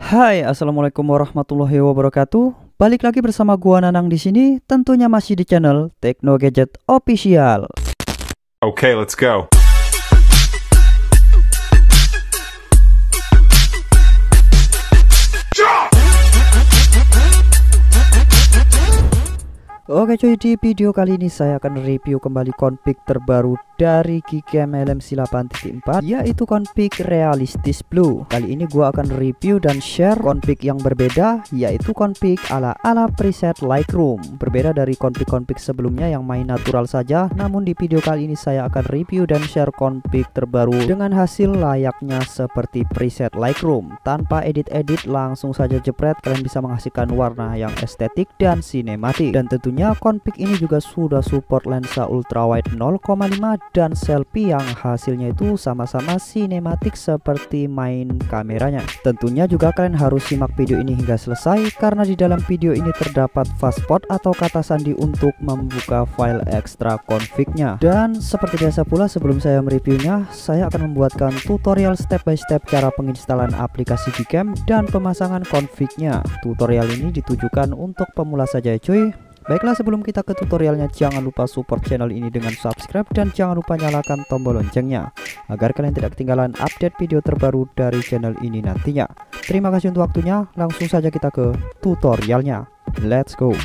Hai, assalamualaikum warahmatullahi wabarakatuh. Balik lagi bersama gua Nanang di sini, tentunya masih di channel Tekno Gadget Official. Okay, let's go. Oke cuy, di video kali ini saya akan review kembali config terbaru dari Gcam LMC 8.4, yaitu config Realistis Blue. Kali ini gua akan review dan share config yang berbeda, yaitu config ala preset Lightroom. Berbeda dari config-config sebelumnya yang main natural saja, namun di video kali ini saya akan review dan share config terbaru dengan hasil layaknya seperti preset Lightroom. Tanpa edit-edit, langsung saja jepret, kalian bisa menghasilkan warna yang estetik dan sinematik. Dan tentunya config ini juga sudah support lensa ultrawide 0,5 dan selfie yang hasilnya itu sama-sama sinematik seperti main kameranya. Tentunya juga kalian harus simak video ini hingga selesai, karena di dalam video ini terdapat fastpot atau kata sandi untuk membuka file ekstra config-nya. Dan seperti biasa pula, sebelum saya mereviewnya, saya akan membuatkan tutorial step by step cara penginstalan aplikasi Gcam dan pemasangan config-nya. Tutorial ini ditujukan untuk pemula saja ya cuy. Baiklah, sebelum kita ke tutorialnya, jangan lupa support channel ini dengan subscribe dan jangan lupa nyalakan tombol loncengnya agar kalian tidak ketinggalan update video terbaru dari channel ini nantinya. Terima kasih untuk waktunya, langsung saja kita ke tutorialnya. Let's go.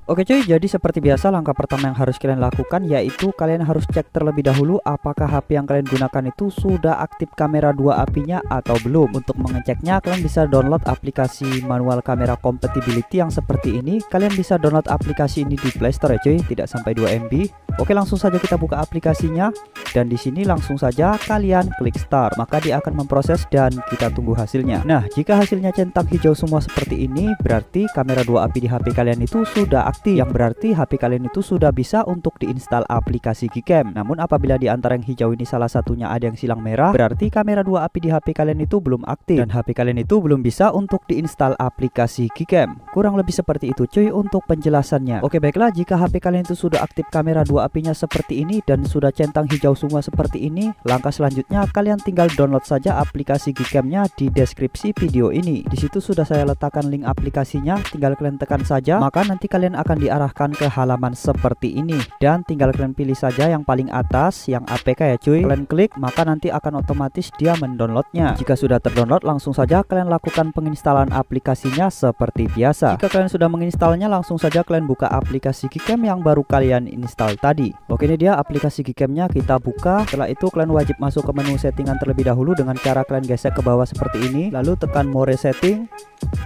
Oke cuy, jadi seperti biasa langkah pertama yang harus kalian lakukan yaitu kalian harus cek terlebih dahulu apakah HP yang kalian gunakan itu sudah aktif kamera 2 apinya atau belum. Untuk mengeceknya, kalian bisa download aplikasi manual kamera compatibility yang seperti ini. Kalian bisa download aplikasi ini di Play Store ya cuy, tidak sampai 2 MB. Oke, langsung saja kita buka aplikasinya dan di sini langsung saja kalian klik start, maka dia akan memproses dan kita tunggu hasilnya. Nah, jika hasilnya centang hijau semua seperti ini, berarti kamera 2 api di HP kalian itu sudah aktif, yang berarti HP kalian itu sudah bisa untuk diinstal aplikasi Gcam. Namun apabila di antara yang hijau ini salah satunya ada yang silang merah, berarti kamera 2 api di HP kalian itu belum aktif dan HP kalian itu belum bisa untuk diinstal aplikasi Gcam. Kurang lebih seperti itu cuy untuk penjelasannya. Oke, baiklah, jika HP kalian itu sudah aktif kamera 2 apinya seperti ini dan sudah centang hijau semua seperti ini, langkah selanjutnya kalian tinggal download saja aplikasi Gcam-nya di deskripsi video ini. Di situ sudah saya letakkan link aplikasinya, tinggal kalian tekan saja, maka nanti kalian akan diarahkan ke halaman seperti ini dan tinggal kalian pilih saja yang paling atas yang APK ya cuy. Kalian klik, maka nanti akan otomatis dia mendownloadnya. Jika sudah terdownload, langsung saja kalian lakukan penginstalan aplikasinya seperti biasa. Jika kalian sudah menginstalnya, langsung saja kalian buka aplikasi Gcam yang baru kalian install tadi. Oke, ini dia aplikasi Gcam-nya, kita buka. Setelah itu kalian wajib masuk ke menu settingan terlebih dahulu dengan cara kalian gesek ke bawah seperti ini, lalu tekan more setting.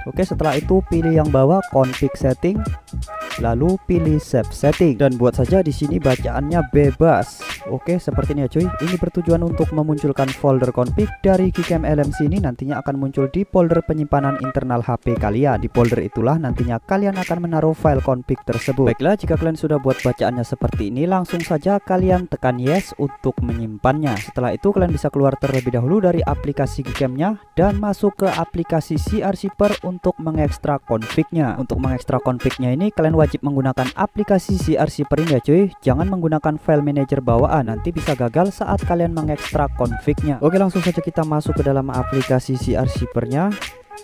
Oke, setelah itu pilih yang bawah config setting, lalu pilih save setting dan buat saja di sini bacaannya bebas. Oke, seperti ini ya cuy. Ini bertujuan untuk memunculkan folder config dari Gcam LMC ini nantinya akan muncul di folder penyimpanan internal HP kalian. Di folder itulah nantinya kalian akan menaruh file config tersebut. Baiklah, jika kalian sudah buat bacaannya seperti ini, langsung saja kalian tekan yes untuk menyimpannya. Setelah itu kalian bisa keluar terlebih dahulu dari aplikasi Gcam-nya dan masuk ke aplikasi CR Shipper untuk mengekstrak config-nya. Untuk mengekstrak config-nya ini kalian wajib menggunakan aplikasi CR Shipper ini ya cuy. Jangan menggunakan file manager bawaan, nanti bisa gagal saat kalian mengekstrak config-nya. Oke, langsung saja kita masuk ke dalam aplikasi CR Shipper-nya.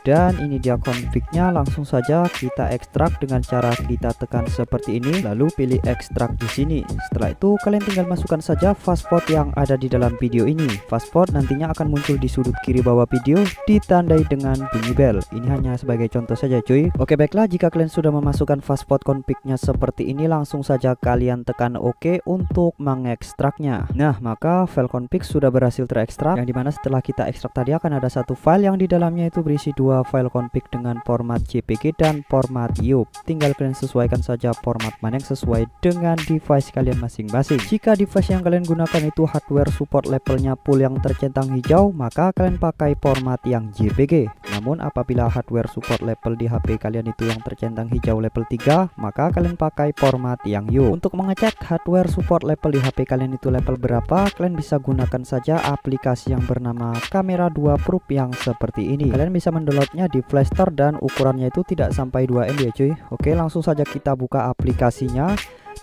Dan ini dia config-nya, langsung saja kita ekstrak dengan cara kita tekan seperti ini, lalu pilih ekstrak di sini. Setelah itu kalian tinggal masukkan saja fastpot yang ada di dalam video ini. Fastpot nantinya akan muncul di sudut kiri bawah video ditandai dengan bunyi bel. Ini hanya sebagai contoh saja cuy. Oke, baiklah, jika kalian sudah memasukkan fastpot config-nya seperti ini, langsung saja kalian tekan OK untuk mengekstraknya. Nah, maka file config sudah berhasil terekstrak, yang dimana setelah kita ekstrak tadi akan ada satu file yang di dalamnya itu berisi dua file config dengan format JPG dan format YUP. Tinggal kalian sesuaikan saja format mana yang sesuai dengan device kalian masing-masing. Jika device yang kalian gunakan itu hardware support levelnya full yang tercentang hijau, maka kalian pakai format yang JPG. Namun apabila hardware support level di HP kalian itu yang tercentang hijau level 3, maka kalian pakai format yang YUP. Untuk mengecek hardware support level di HP kalian itu level berapa, kalian bisa gunakan saja aplikasi yang bernama Kamera 2 Proof yang seperti ini. Kalian bisa mendownload di Play Store dan ukurannya itu tidak sampai 2 MB ya cuy. Oke, langsung saja kita buka aplikasinya.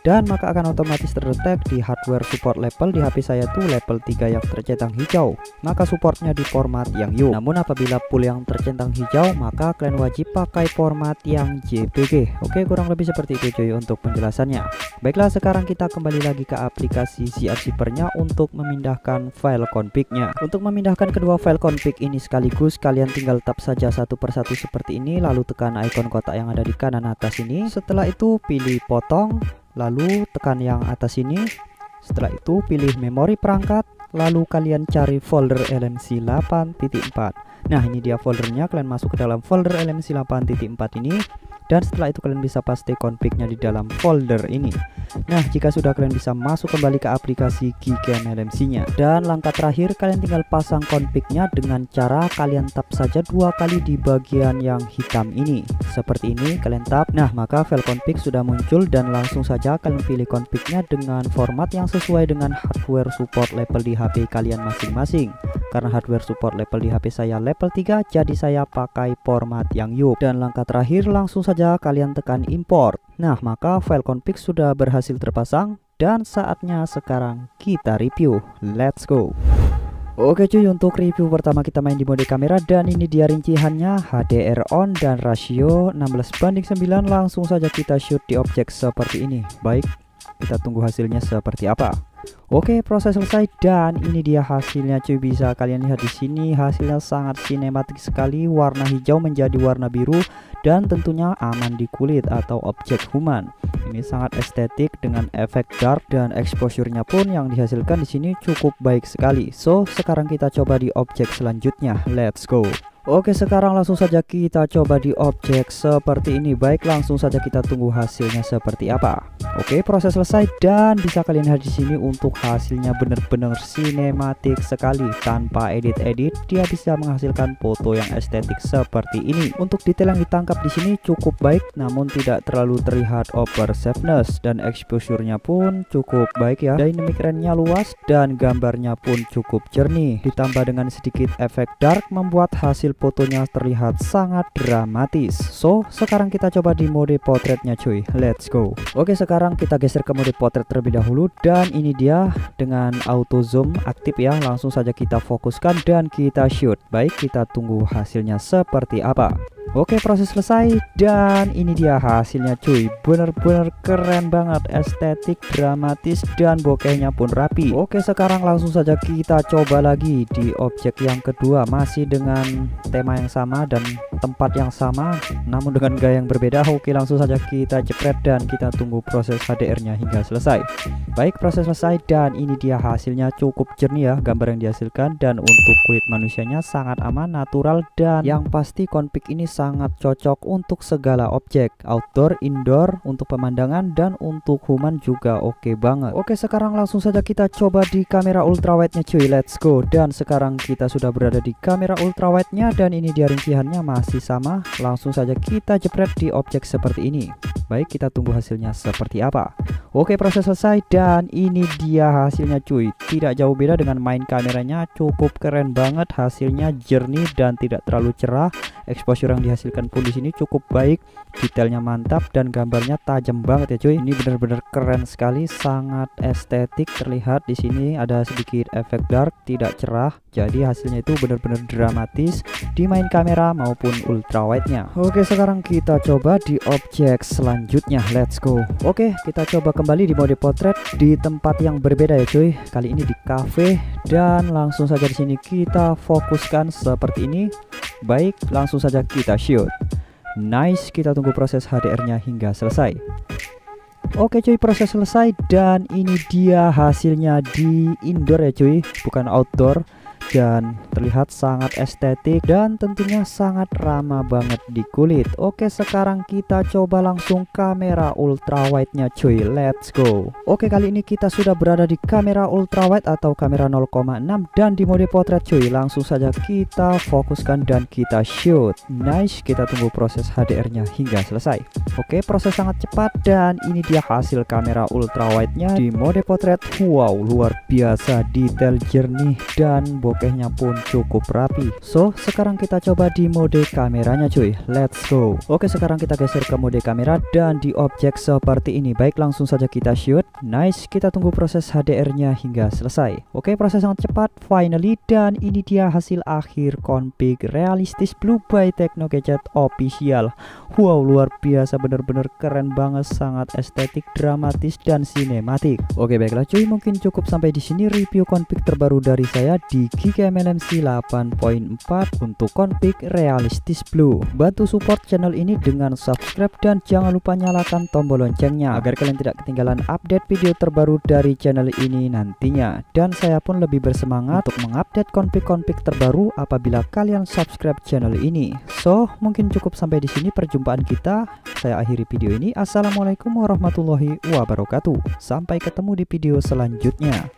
dan maka akan otomatis terdetek di hardware support label di HP saya tuh level 3 yang tercentang hijau, maka supportnya di format yang YUV. Namun apabila full yang tercentang hijau, maka kalian wajib pakai format yang JPG. Oke, kurang lebih seperti itu cuy untuk penjelasannya. Baiklah, sekarang kita kembali lagi ke aplikasi ZipperNya untuk memindahkan file config-nya. Untuk memindahkan kedua file config ini sekaligus, kalian tinggal tap saja satu persatu seperti ini, lalu tekan icon kotak yang ada di kanan atas ini. Setelah itu pilih potong, lalu tekan yang atas ini. Setelah itu pilih memori perangkat, lalu kalian cari folder LMC 8.4. Nah, ini dia foldernya, kalian masuk ke dalam folder LMC 8.4 ini. Dan setelah itu kalian bisa paste config-nya di dalam folder ini. Nah, jika sudah, kalian bisa masuk kembali ke aplikasi Gcam LMC-nya. Dan langkah terakhir, kalian tinggal pasang config-nya dengan cara kalian tap saja 2 kali di bagian yang hitam ini. Seperti ini, kalian tap. Nah, maka file config sudah muncul dan langsung saja kalian pilih config-nya dengan format yang sesuai dengan hardware support level di HP kalian masing-masing. Karena hardware support level di HP saya level 3, jadi saya pakai format yang YUV. Dan langkah terakhir, langsung saja kalian tekan import. Nah, maka file config sudah berhasil terpasang dan saatnya sekarang kita review. Let's go. Oke cuy, untuk review pertama kita main di mode kamera dan ini dia rinciannya, HDR on dan rasio 16:9. Langsung saja kita shoot di objek seperti ini. Baik, kita tunggu hasilnya seperti apa. Oke, proses selesai dan ini dia hasilnya cuy. Bisa kalian lihat di sini, hasilnya sangat sinematik sekali. Warna hijau menjadi warna biru dan tentunya aman di kulit atau objek human. Ini sangat estetik dengan efek dark dan exposure-nya pun yang dihasilkan di sini cukup baik sekali. So, sekarang kita coba di objek selanjutnya. Let's go. Oke, sekarang langsung saja kita coba di objek seperti ini. Baik, langsung saja kita tunggu hasilnya seperti apa. Oke, proses selesai dan bisa kalian lihat di sini untuk hasilnya benar-benar sinematik sekali. Tanpa edit-edit, dia bisa menghasilkan foto yang estetik seperti ini. Untuk detail yang ditangkap di sini cukup baik, namun tidak terlalu terlihat over sharpness dan exposure-nya pun cukup baik ya. Dynamic range-nya luas dan gambarnya pun cukup jernih. Ditambah dengan sedikit efek dark membuat hasil fotonya terlihat sangat dramatis. So, sekarang kita coba di mode potretnya cuy. Let's go. Oke, sekarang kita geser ke mode potret terlebih dahulu dan ini dia dengan auto zoom aktif ya. Langsung saja kita fokuskan dan kita shoot. Baik, kita tunggu hasilnya seperti apa. Oke, proses selesai dan ini dia hasilnya cuy. Bener-bener keren banget, estetik, dramatis dan bokehnya pun rapi. Oke, sekarang langsung saja kita coba lagi di objek yang kedua, masih dengan tema yang sama dan tempat yang sama, namun dengan gaya yang berbeda. Oke, langsung saja kita jepret dan kita tunggu proses HDR-nya hingga selesai. Baik, proses selesai dan ini dia hasilnya cukup jernih ya gambar yang dihasilkan, dan untuk kulit manusianya sangat aman, natural, dan yang pasti config ini sangat cocok untuk segala objek, outdoor, indoor, untuk pemandangan dan untuk human juga oke banget. Oke, sekarang langsung saja kita coba di kamera ultrawide-nya cuy. Let's go. Dan sekarang kita sudah berada di kamera ultrawide-nya dan ini dia rinciannya masih sama. Langsung saja kita jepret di objek seperti ini. Baik, kita tunggu hasilnya seperti apa. Oke, proses selesai dan ini dia hasilnya cuy. Tidak jauh beda dengan main kameranya, cukup keren banget, hasilnya jernih dan tidak terlalu cerah. Exposure yang dihasilkan pun di sini cukup baik, detailnya mantap dan gambarnya tajam banget ya cuy. Ini benar-benar keren sekali, sangat estetik terlihat. Di sini ada sedikit efek dark, tidak cerah. Jadi hasilnya itu benar-benar dramatis di main kamera maupun ultrawide-nya. Oke, sekarang kita coba di objek selanjutnya. Let's go. Oke, kita coba kembali di mode potret di tempat yang berbeda ya cuy. Kali ini di cafe dan langsung saja di sini kita fokuskan seperti ini. Baik, langsung saja kita shoot. Nice, kita tunggu proses HDR-nya hingga selesai. Oke cuy, proses selesai dan ini dia hasilnya di indoor ya cuy, bukan outdoor. Dan terlihat sangat estetik dan tentunya sangat ramah banget di kulit. Oke, sekarang kita coba langsung kamera ultrawide-nya cuy. Let's go. Oke, kali ini kita sudah berada di kamera ultrawide atau kamera 0,6 dan di mode potret cuy. Langsung saja kita fokuskan dan kita shoot. Nice, kita tunggu proses HDR-nya hingga selesai. Oke, proses sangat cepat dan ini dia hasil kamera ultrawide-nya di mode potret. Wow, luar biasa, detail jernih dan bokeh bokehnya pun cukup rapi. So sekarang kita coba di mode kameranya cuy, let's go. Oke, sekarang kita geser ke mode kamera dan di objek seperti ini. Baik, langsung saja kita shoot. Nice, kita tunggu proses HDR nya hingga selesai. Oke, proses sangat cepat finally, dan ini dia hasil akhir config Realistis Blue by Tekno Gadget Official. Wow, luar biasa, bener-bener keren banget, sangat estetik, dramatis dan sinematik. Oke baiklah cuy, mungkin cukup sampai di sini review config terbaru dari saya di Geeky MLMC 8.4 untuk config Realistis Blue. Bantu support channel ini dengan subscribe dan jangan lupa nyalakan tombol loncengnya agar kalian tidak ketinggalan update video terbaru dari channel ini nantinya. Dan saya pun lebih bersemangat untuk mengupdate config-config terbaru apabila kalian subscribe channel ini. So mungkin cukup sampai di sini perjumpaan kita. Saya akhiri video ini. Assalamualaikum warahmatullahi wabarakatuh. Sampai ketemu di video selanjutnya.